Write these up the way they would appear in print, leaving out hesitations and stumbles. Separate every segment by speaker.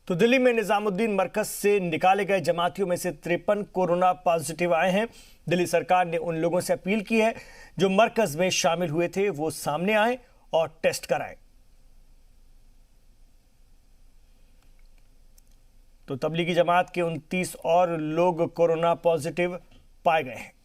Speaker 1: तो दिल्ली में निजामुद्दीन मरकज से निकाले गए जमातियों में से 53 कोरोना पॉजिटिव आए हैं। दिल्ली सरकार ने उन लोगों से अपील की है जो मरकज में शामिल हुए थे वो सामने आए और टेस्ट कराएं। तो तबलीगी जमात के 29 और लोग कोरोना पॉजिटिव पाए गए हैं।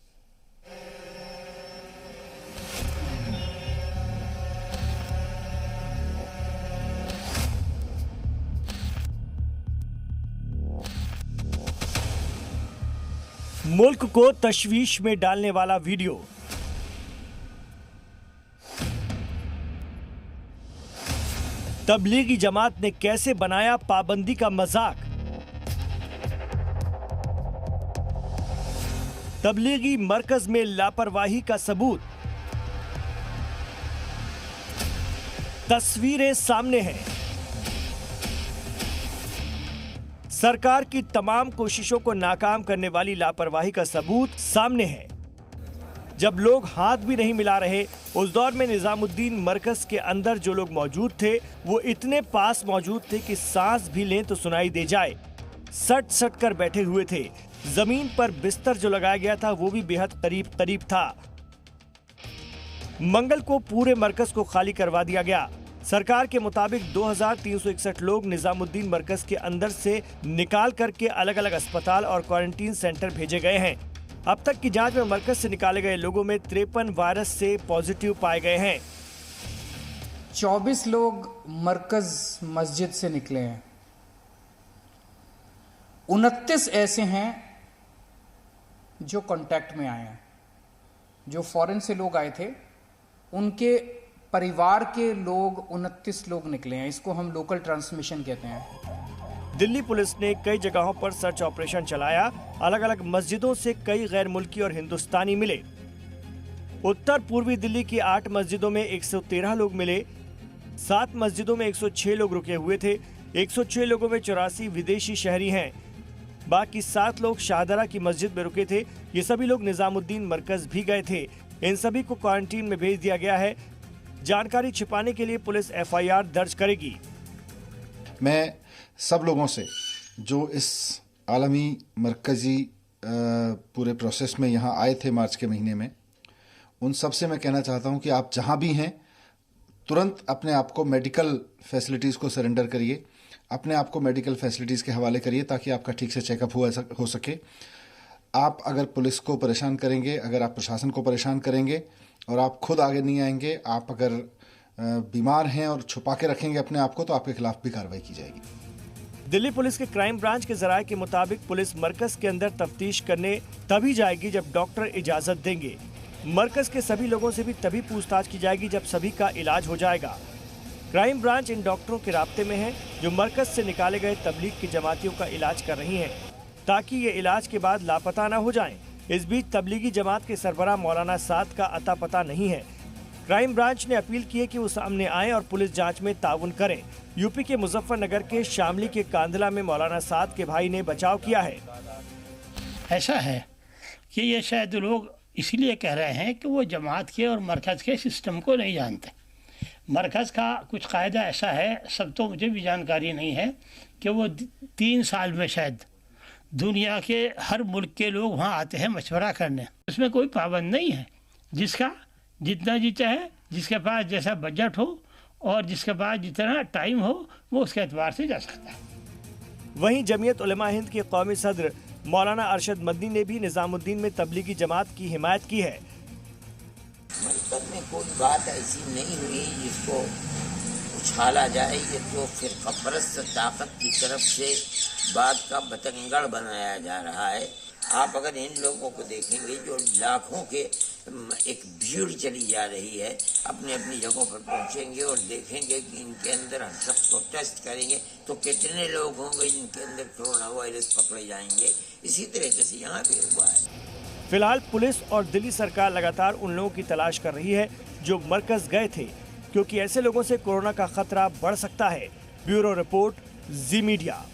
Speaker 1: मुल्क को तशवीश में डालने वाला वीडियो। तबलीगी जमात ने कैसे बनाया पाबंदी का मजाक। तबलीगी मरकज में लापरवाही का सबूत। तस्वीरें सामने हैं। सरकार की तमाम कोशिशों को नाकाम करने वाली लापरवाही का सबूत सामने है। जब लोग हाथ भी नहीं मिला रहे, उस दौर में निजामुद्दीन मरकज के अंदर जो लोग मौजूद थे वो इतने पास मौजूद थे कि सांस भी लें तो सुनाई दे जाए। सट सट कर बैठे हुए थे। जमीन पर बिस्तर जो लगाया गया था वो भी बेहद करीब करीब था। मंगल को पूरे मरकज को खाली करवा दिया गया। सरकार के मुताबिक 2361 लोग निजामुद्दीन मरकज के अंदर से निकाल करके अलग अलग अस्पताल और क्वारंटीन सेंटर भेजे गए हैं। अब तक की जांच में मरकज से निकाले गए लोगों में 53 वायरस से पॉजिटिव पाए गए हैं।
Speaker 2: 24 लोग मरकज मस्जिद से निकले हैं। 29 ऐसे हैं जो कांटेक्ट में आए हैं। जो फॉरेन से लोग आए थे उनके परिवार के लोग 29 लोग निकले हैं। इसको हम लोकल ट्रांसमिशन कहते हैं।
Speaker 1: दिल्ली पुलिस ने कई जगहों पर सर्च ऑपरेशन चलाया। अलग अलग मस्जिदों से कई गैर मुल्की और हिंदुस्तानी मिले। उत्तर पूर्वी दिल्ली की 8 मस्जिदों में 113 लोग मिले। 7 मस्जिदों में 106 लोग रुके हुए थे। 106 लोगों में 84 विदेशी शहरी हैं। बाकी 7 लोग शाहदरा की मस्जिद में रुके थे। ये सभी लोग निजामुद्दीन मरकज भी गए थे। इन सभी को क्वारंटीन में भेज दिया गया है। जानकारी छिपाने के लिए पुलिस FIR दर्ज करेगी।
Speaker 3: मैं सब लोगों से जो इस आलमी मरकजी पूरे प्रोसेस में यहाँ आए थे मार्च के महीने में, उन सब से मैं कहना चाहता हूँ कि आप जहाँ भी हैं तुरंत अपने आप को मेडिकल फैसिलिटीज़ को सरेंडर करिए। अपने आप को मेडिकल फैसिलिटीज़ के हवाले करिए ताकि आपका ठीक से चेकअप हो सके। आप अगर पुलिस को परेशान करेंगे, अगर आप प्रशासन को परेशान करेंगे और आप खुद आगे नहीं आएंगे, आप अगर बीमार हैं और छुपा के रखेंगे अपने आप को, तो आपके खिलाफ भी कार्रवाई की जाएगी।
Speaker 1: दिल्ली पुलिस के क्राइम ब्रांच के जराये के मुताबिक पुलिस मरकज के अंदर तफ्तीश करने तभी जाएगी जब डॉक्टर इजाजत देंगे। मरकज के सभी लोगों से भी तभी पूछताछ की जाएगी जब सभी का इलाज हो जाएगा। क्राइम ब्रांच इन डॉक्टरों के राब्ते में है जो मरकज से निकाले गए तबलीग की जमातियों का इलाज कर रही हैं, ताकि ये इलाज के बाद लापता न हो जाएं। इस बीच तबलीगी जमात के सरबराह मौलाना साद का अता पता नहीं है। क्राइम ब्रांच ने अपील की है कि वो सामने आए और पुलिस जांच में ताउन करें। यूपी के मुजफ्फरनगर के शामली के कांदला में मौलाना साद के भाई ने बचाव किया है।
Speaker 4: ऐसा है कि ये शायद लोग इसलिए कह रहे हैं कि वो जमात के और मरकज़ के सिस्टम को नहीं जानते। मरकज़ का कुछ कायदा ऐसा है, सब तो मुझे भी जानकारी नहीं है, कि वो 3 साल में शायद दुनिया के हर मुल्क के लोग वहाँ आते हैं मशवरा करने। उसमें कोई पाबंद नहीं है। जिसका जितना जी चाहे, जिसके पास जैसा बजट हो और जिसके पास जितना टाइम हो, वो उसके एतबार से जा सकता है।
Speaker 1: वहीं जमीयत उलमा हिंद के कौमी सदर मौलाना अरशद मदनी ने भी निजामुद्दीन में तबलीगी जमात की हिमायत की है।
Speaker 5: मरकज में कोई बात ऐसी नहीं हुई जिसको उछाला जाए। ये तो फिरकापरस्त ताकत की तरफ से बात का बतंगड़ बनाया जा रहा है। आप अगर इन लोगों को देखेंगे जो लाखों के एक भीड़ चली जा रही है, अपनी अपनी जगहों पर पहुंचेंगे और देखेंगे कि इनके अंदर हर शख्स को टेस्ट करेंगे तो कितने लोग होंगे जिनके अंदर कोरोना वायरस पकड़े जाएंगे। इसी तरीके से यहाँ भी हुआ है।
Speaker 1: फिलहाल पुलिस और दिल्ली सरकार लगातार उन लोगों की तलाश कर रही है जो मरकज गए थे, क्योंकि ऐसे लोगों से कोरोना का खतरा बढ़ सकता है। ब्यूरो रिपोर्ट, जी मीडिया।